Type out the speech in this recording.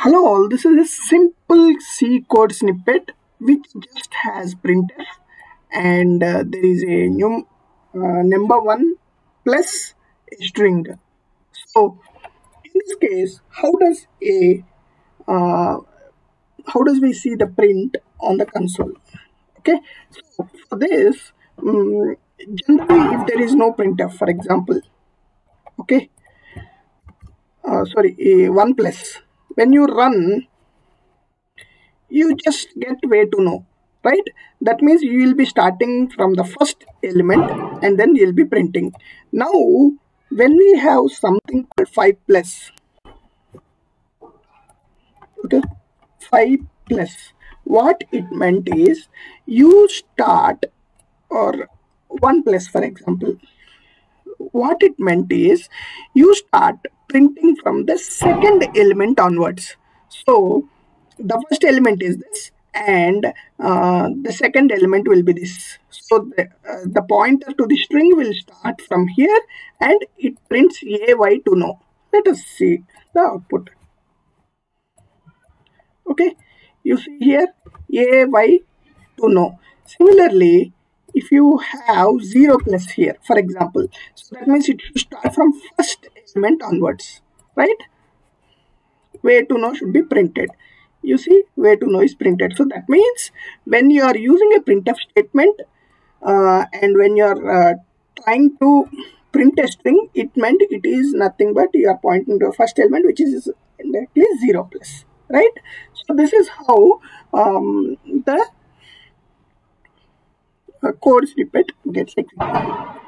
Hello all, this is a simple C code snippet which just has printf and there is a new number one plus a string. So in this case, uh, how does we see the print on the console? Okay, so for this, generally if there is no printf, for example, okay, sorry, a one plus, when you run you just get way to know, right? That means you will be starting from the first element and then you'll be printing. Now when we have something called 5 plus, okay, 5 plus, what it meant is you start, or 1 plus for example, what it meant is you start printing from the second element onwards. So the first element is this and the second element will be this. So the pointer to the string will start from here and it prints ay to no. Let us see the output. Okay, you see here ay to no. Similarly, if you have 0 plus here, for example, so that means it should start from first element onwards, right? Way to know should be printed. You see, way to know is printed. So that means when you are using a printf statement and when you are trying to print a string, it meant it is nothing but you are pointing to a first element, which is directly 0 plus, right? So this is how the code snippet gets executed.